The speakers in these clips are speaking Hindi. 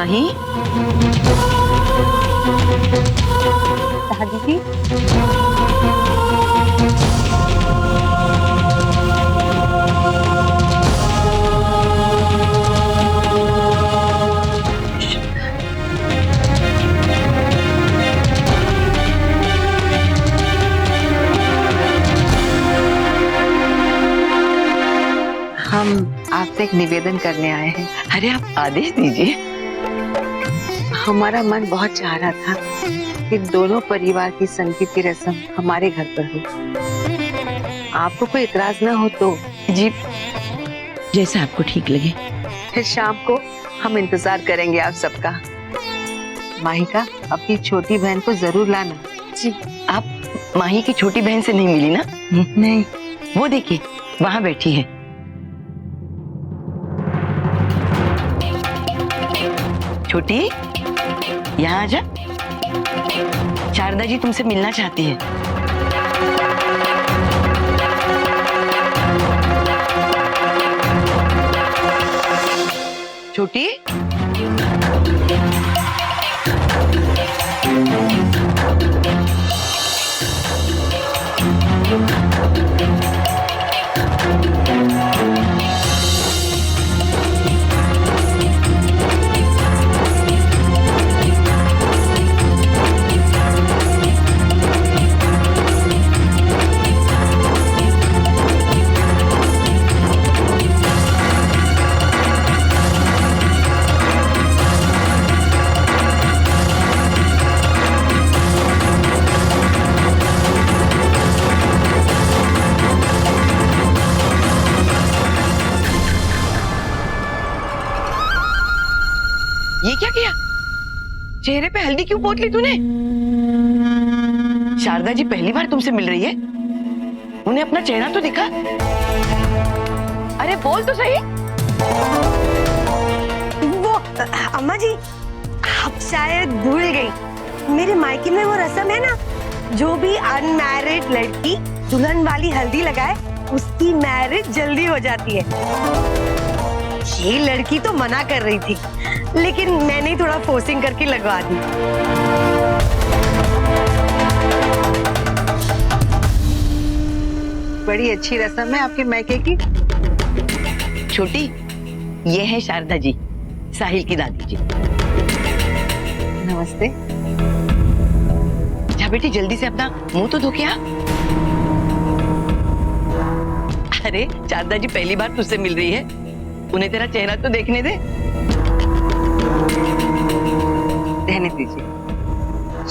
माही, दादी जी, हम आपसे एक निवेदन करने आए हैं। अरे आप आदेश दीजिए। हमारा मन बहुत चाह रहा था कि दोनों परिवार की संगीत की रस्म हमारे घर पर हो। आपको कोई इतराज ना हो तो जी, जैसा आपको ठीक लगे। फिर शाम को हम इंतजार करेंगे आप सबका। माहिका, अपनी छोटी बहन को जरूर लाना। जी। आप माही की छोटी बहन से नहीं मिली ना? नहीं। वो देखिए वहां बैठी है। छोटी, यहाँ आजा। शारदा जी तुमसे मिलना चाहती है। छोटी, ये क्या किया? चेहरे पे हल्दी क्यों पोत ली तूने? शारदा जी पहली बार तुमसे मिल रही है, उन्हें अपना चेहरा तो दिखा। अरे बोल तो सही। वो अम्मा जी, आप शायद भूल गई, मेरे मायके में वो रस्म है ना, जो भी अनमैरिड लड़की दुल्हन वाली हल्दी लगाए उसकी मैरिज जल्दी हो जाती है। ये लड़की तो मना कर रही थी, लेकिन मैंने थोड़ा फोर्सिंग करके लगवा दी। बड़ी अच्छी रस्म है आपके मायके की। छोटी, ये है शारदा जी, साहिल की दादी जी। नमस्ते। जा बेटी, जल्दी से अपना मुंह तो धो के आ। अरे शारदा जी पहली बार तुझसे मिल रही है, उन्हें तेरा चेहरा तो देखने दे। रहने दीजिए,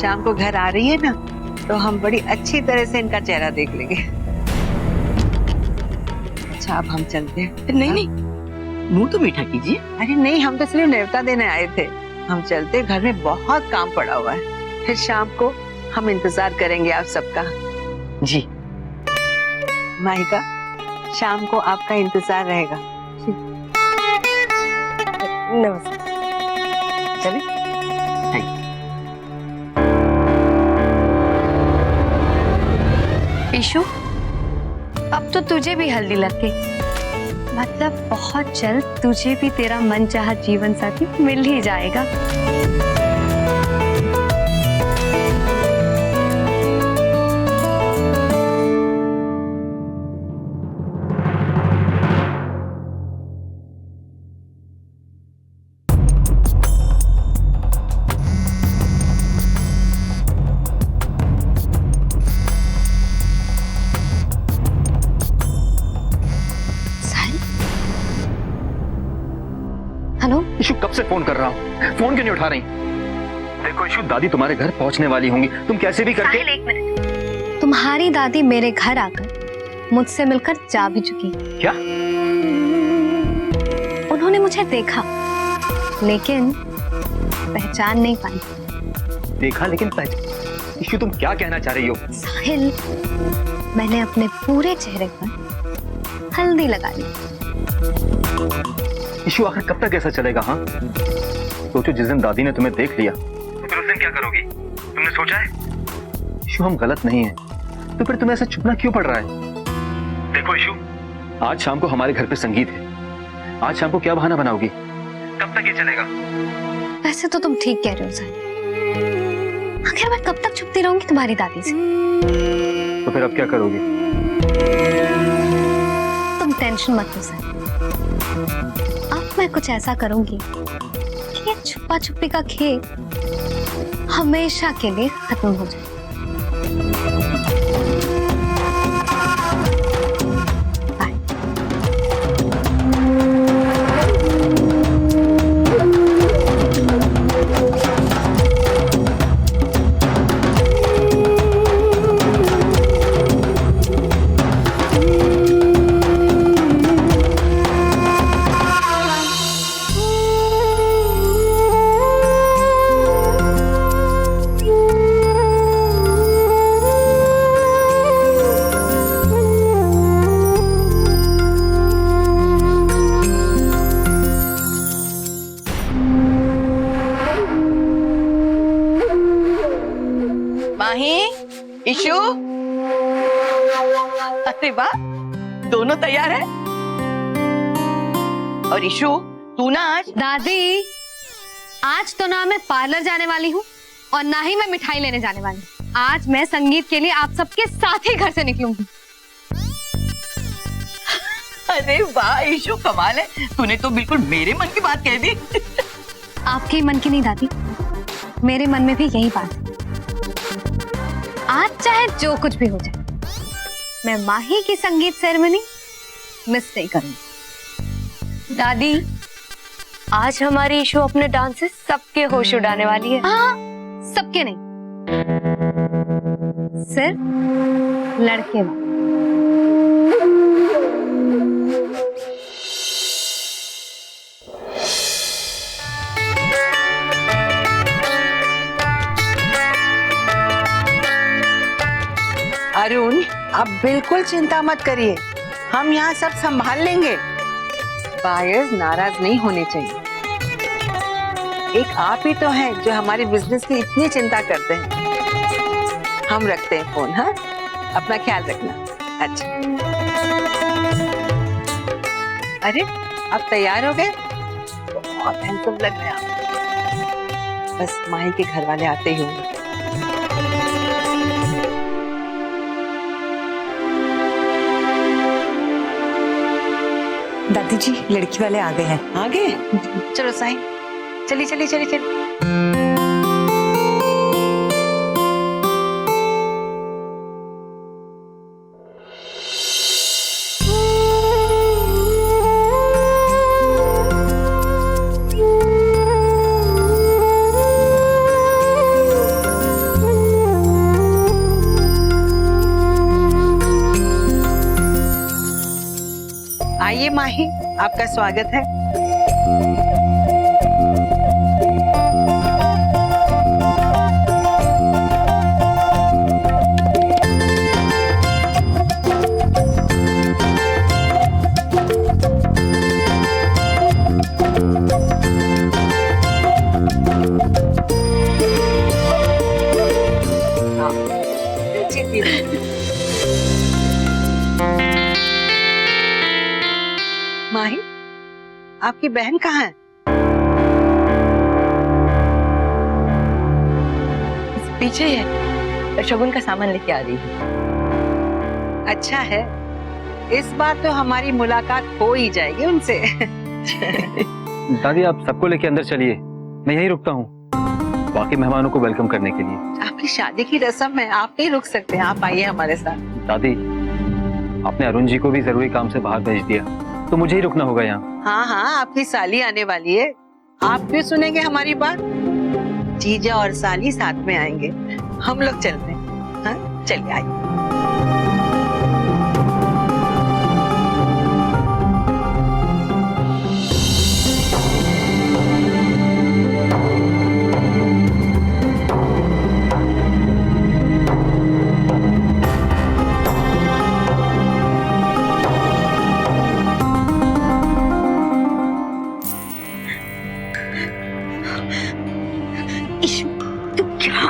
शाम को घर आ रही है ना, तो हम बड़ी अच्छी तरह से इनका चेहरा देख लेंगे। अच्छा, अब हम चलते हैं। नहीं नहीं, मुंह तो मीठा कीजिए। अरे नहीं, हम तो सिर्फ न्योता देने आए थे। हम चलते, घर में बहुत काम पड़ा हुआ है। फिर शाम को हम इंतजार करेंगे आप सबका। जी। माहिका, शाम को आपका इंतजार रहेगा। नमस्ते। चलिए। ईशु, अब तो तुझे भी हल्दी लग गई। मतलब बहुत जल्द तुझे भी तेरा मनचाहा जीवन साथी मिल ही जाएगा। हेलो ईशु, कब से फोन कर रहा हूँ, फोन क्यों नहीं उठा रही? देखो ईशु, दादी तुम्हारे घर पहुंचने वाली होंगी, तुम कैसे भी करके। एक मिनट, तुम्हारी दादी मेरे घर आकर मुझसे मिलकर जा भी चुकी। क्या? उन्होंने मुझे देखा लेकिन पहचान नहीं पाई। देखा लेकिन ईशु, तुम क्या कहना चाह रही हो? साहिल, मैंने अपने पूरे चेहरे पर हल्दी लगा ली। ईशु, आखिर कब तक ऐसा चलेगा? हाँ, सोचो जिस दिन दादी ने तुम्हें देख लिया तो फिर उस दिन क्या करोगी? तुमने सोचा है? ईशु, हम गलत नहीं है, तो फिर तुम्हें ऐसा चुपना क्यों पड़ रहा है? देखो ईशु, आज शाम को हमारे घर पे संगीत है। आज शाम को क्या बहाना बनाओगी? कब तक ये चलेगा? वैसे तो तुम ठीक कह रहे हो सर। आखिर मैं कब तक छुपती रहूंगी तुम्हारी दादी से? तो फिर अब क्या करोगी? तुम टेंशन मत लो सर। अब मैं कुछ ऐसा करूंगी कि ये छुपा छुपी का खेल हमेशा के लिए खत्म हो जाए। माही, इशू, अरे वाह, दोनों तैयार है। और इशू, तू ना आज दादी, आज तो ना मैं पार्लर जाने वाली हूँ और ना ही मैं मिठाई लेने जाने वाली हूँ। आज मैं संगीत के लिए आप सबके साथ ही घर से निकलूंगी। अरे वाह इशू, कमाल है, तूने तो बिल्कुल मेरे मन की बात कह दी। आपके मन की नहीं दादी, मेरे मन में भी यही बात है। आज चाहे जो कुछ भी हो जाए, मैं माही की संगीत सेरेमनी मिस नहीं करूंगी। दादी, आज हमारी इशू अपने डांस से सबके होश उड़ाने वाली है। हाँ, सबके नहीं, सिर्फ लड़के वाले। अरुण, आप बिल्कुल चिंता मत करिए, हम यहाँ सब संभाल लेंगे। बायर्स नाराज नहीं होने चाहिए। एक आप ही तो हैं जो हमारे बिजनेस की इतनी चिंता करते हैं। हम रखते हैं फोन। हाँ, अपना ख्याल रखना। अच्छा, अरे आप तैयार हो गए? बहुत हैंडसम लग रहे हैं आप। बस माही के घर वाले आते ही होंगे। दादी जी, लड़की वाले आ गए हैं। आ गए? चलो साईं, चलिए चलिए चलिए चलिए। आइए माही, आपका स्वागत है। माही, आपकी बहन कहाँ है? पीछे है, शगुन का सामान लेके आ रही है। अच्छा है, इस बार तो हमारी मुलाकात हो ही जाएगी उनसे। दादी, आप सबको लेके अंदर चलिए, मैं यहीं रुकता हूँ बाकी मेहमानों को वेलकम करने के लिए। आपकी शादी की रस्म है, आप नहीं रुक सकते। आप आइए हमारे साथ। दादी, आपने अरुण जी को भी जरूरी काम से बाहर भेज दिया, तो मुझे ही रुकना होगा यहाँ। हाँ हाँ, आपकी साली आने वाली है, आप क्यों सुनेंगे हमारी बात? जीजा और साली साथ में आएंगे, हम लोग चलते हैं। हाँ, चलिए आइए।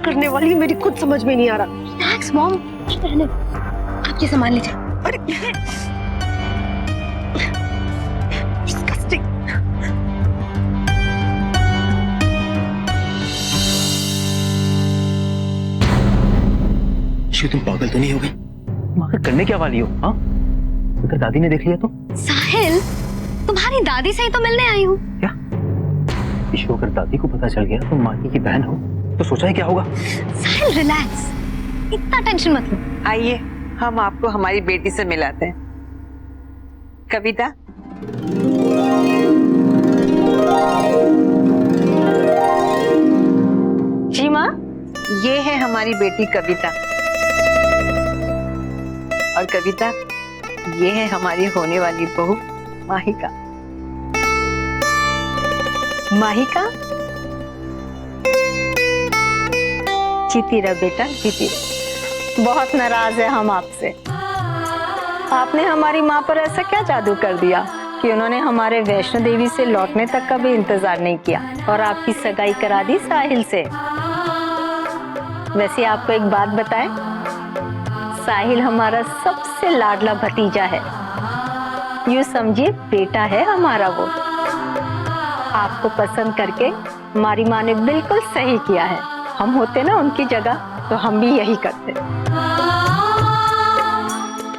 करने वाली मेरी खुद समझ में नहीं आ रहा। रिलैक्स मॉम, आप ये सामान लीजिए। अरे disgusting। ईशु तुम पागल तो नहीं हो गई? तुम आखिर करने क्या वाली हो? हाँ, अगर दादी ने देख लिया तो? साहिल, तुम्हारी दादी से ही तो मिलने आई हूँ। क्या ईशु, अगर दादी को पता चल गया तुम माही की बहन हो तो सोचा है क्या होगा? साहिल रिलैक्स, इतना टेंशन मत लो। आइए हम आपको हमारी बेटी से मिलाते हैं। कविता, जी माँ। ये है हमारी बेटी कविता। और कविता, ये है हमारी होने वाली बहू माहिका। माहिका, जीती रह बेटा, जीती रह। बहुत नाराज है हम आपसे। आपने हमारी माँ पर ऐसा क्या जादू कर दिया कि उन्होंने हमारे वैष्णो देवी से लौटने तक का भी इंतजार नहीं किया और आपकी सगाई करा दी साहिल से। वैसे आपको एक बात बताएं, साहिल हमारा सबसे लाडला भतीजा है, यूं समझिए बेटा है हमारा वो। आपको पसंद करके हमारी माँ ने बिल्कुल सही किया है। हम होते ना उनकी जगह तो हम भी यही करते।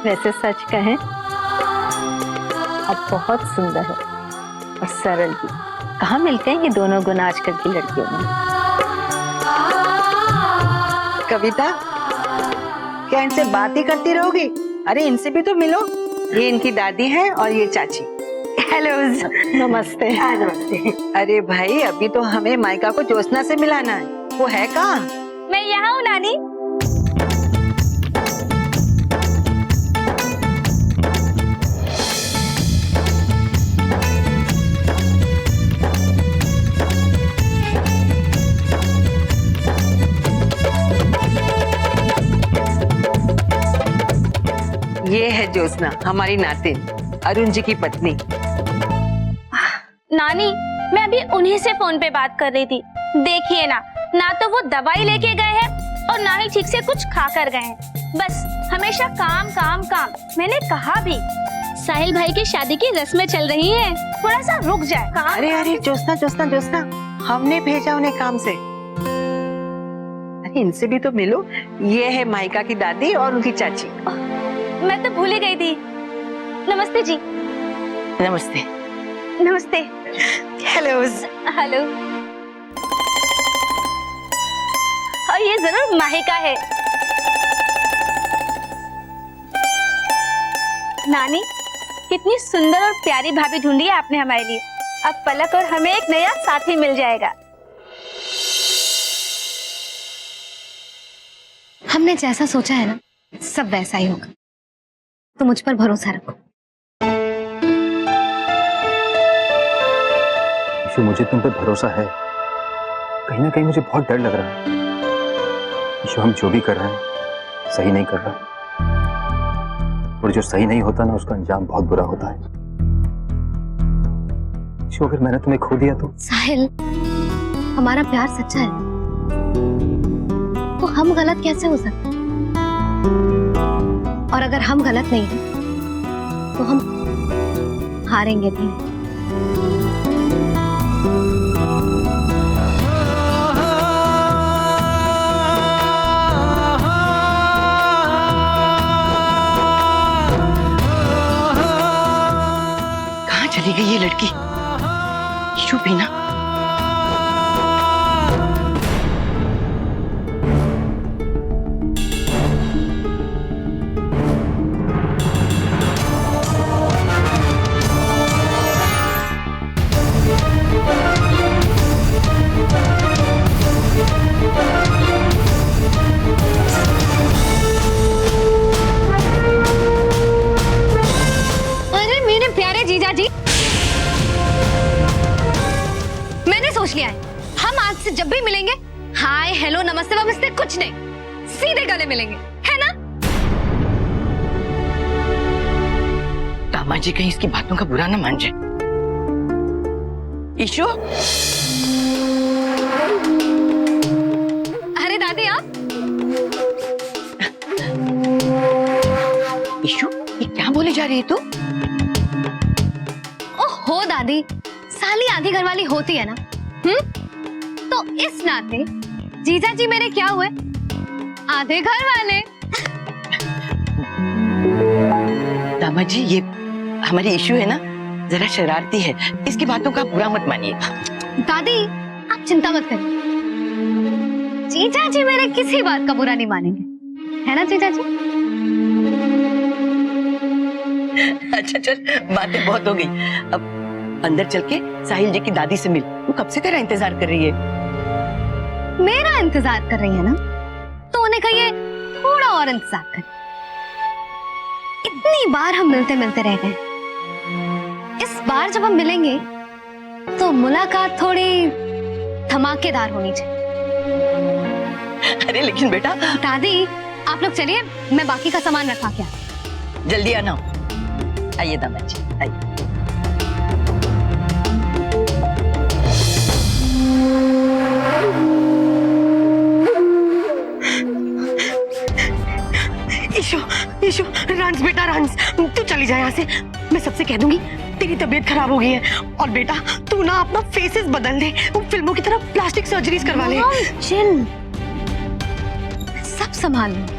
वैसे सच कहें, अब बहुत सुंदर है और सरल भी। कहाँ मिलते हैं ये दोनों गुण आजकल की लड़कियों में। कविता, क्या इनसे बात ही करती रहोगी? अरे इनसे भी तो मिलो। ये इनकी दादी है और ये चाची। हेलो। नमस्ते। नमस्ते। अरे भाई, अभी तो हमें माइका को ज्योत्सना से मिलाना है। वो है कहाँ? मैं यहाँ हूँ नानी। ये है ज्योत्सना, हमारी नातिन, अरुण जी की पत्नी। नानी, मैं अभी उन्हीं से फोन पे बात कर रही थी। देखिए ना तो वो दवाई लेके गए हैं और ना ही ठीक से कुछ खा कर गए हैं। बस हमेशा काम काम काम। मैंने कहा भी, साहिल भाई की शादी की रस्में चल रही हैं, थोड़ा सा रुक जाए। काम अरे अरे ज्योत्सना ज्योत्सना ज्योत्सना, हमने भेजा उन्हें काम से। अरे इनसे भी तो मिलो। ये है माइका की दादी और उनकी चाची। मैं तो भूल ही गई थी। नमस्ते जी। नमस्ते। नमस्ते। हेलो। हेलो। और ये जरूर माहिका है। नानी, कितनी सुंदर और प्यारी भाभी ढूंढी है आपने हमारे लिए। अब पलक और हमें एक नया साथी मिल जाएगा। हमने जैसा सोचा है ना, सब वैसा ही होगा। तो मुझ पर भरोसा रखो। ईशु, मुझे तुम पे भरोसा है। कहीं ना कहीं मुझे बहुत डर लग रहा है। ईशु, हम जो भी कर रहे हैं सही नहीं कर रहा, और जो सही नहीं होता ना उसका अंजाम बहुत बुरा होता है। ईशु, अगर मैंने तुम्हें खो दिया तो? साहिल, हमारा प्यार सच्चा है तो हम गलत कैसे हो सकते? और अगर हम गलत नहीं हैं तो हम हारेंगे भी। कहाँ चली गई ये लड़की? ईशु भी ना। सोच लिया है, हम आज से जब भी मिलेंगे हाय हेलो नमस्ते वमस्ते कुछ नहीं, सीधे गले मिलेंगे, है ना? दामाद जी कहीं इसकी बातों का बुरा ना मान जाए। ईशु, अरे दादी आप। ईशु, ये क्या बोले जा रही है तू? ओहो दादी, साली आधी घरवाली होती है ना। तो इस नाते जीजा जी मेरे क्या हुए? आधे घर वाले। दामाद जी, ये हमारी इशू है ना, जरा शरारती है, इसकी बातों का बुरा मत मानिएगा। दादी आप चिंता मत करिए, जीजा जी मेरे किसी बात का बुरा नहीं मानेंगे, है ना जीजा जी? अच्छा चल, बातें बहुत हो गई, अब अंदर चल के साहिल जी की दादी से मिल। वो कब से तेरा इंतजार कर रही है। मेरा इंतजार कर रही है ना, तो उन्हें कहिए थोड़ा और इंतजार करें। इतनी बार हम मिलते मिलते रह गए, इस बार जब हम मिलेंगे तो मुलाकात थोड़ी धमाकेदार होनी चाहिए। अरे लेकिन बेटा। दादी आप लोग चलिए, मैं बाकी का सामान रखा क्या। जल्दी आना। आइए दामाद जी, आइए। ईशु, ईशु, रांझ बेटा रांझ, तू चली जा यहाँ से। मैं सबसे कह दूंगी तेरी तबीयत खराब हो गई है, और बेटा तू ना अपना फेसेस बदल ले, वो फिल्मों की तरह प्लास्टिक सर्जरीज करवा ले। चिन, सब संभाल लूंगी।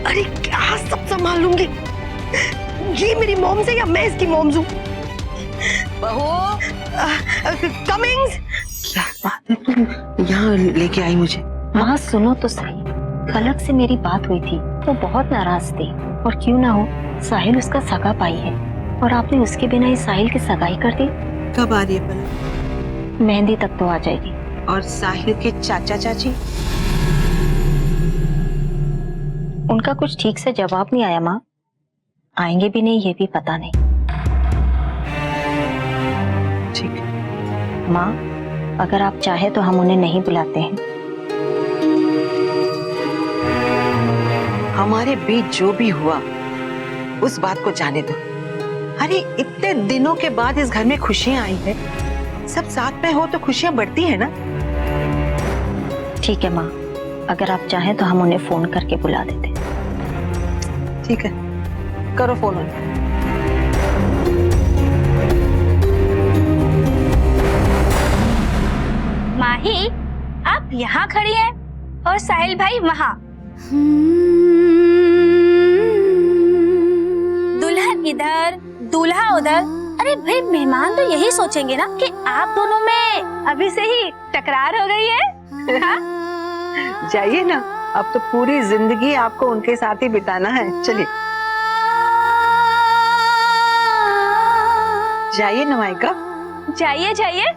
अरे क्या सब संभाल लूंगी? ये मेरी मॉम से या मैं इसकी मॉम हूँ? बहू, कमिंग्स। क्या बात है, तुम यहाँ लेके आई मुझे? माँ सुनो तो सही, कलक से मेरी बात हुई थी, वो बहुत नाराज थी, और क्यों ना हो साहिल उसका सगा भाई है, और आपने उसके बिना ही साहिल की सगाई कर दी। कब आ रही है पलक? मेहंदी तक तो आ जाएगी। और साहिल के चाचा चाची? उनका कुछ ठीक से जवाब नहीं आया माँ, आएंगे भी नहीं ये भी पता नहीं। ठीक है माँ, अगर आप चाहे तो हम उन्हें नहीं बुलाते हैं। हमारे बीच जो भी हुआ उस बात को जाने दो। अरे इतने दिनों के बाद इस घर में खुशियां आई है, सब साथ में हो तो खुशियां बढ़ती है ना। ठीक है माँ, अगर आप चाहें तो हम उन्हें फोन करके बुला देते हैं। ठीक है, करो फोन। माही, आप यहाँ खड़ी हैं और साहिल भाई वहाँ। दुल्हन इधर, दूल्हा उधर। अरे भाई, मेहमान तो यही सोचेंगे ना कि आप दोनों में अभी से ही टकरार हो गई है। हाँ? जाइए ना, अब तो पूरी जिंदगी आपको उनके साथ ही बिताना है। चलिए जाइए ना माइका। जाइए जाइए।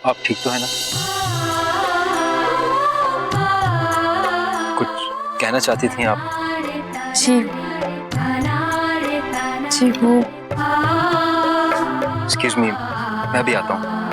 आप ठीक तो है ना? कुछ कहना चाहती थी आप? जी जी वो एक्सक्यूज मी, मैं भी आता हूँ।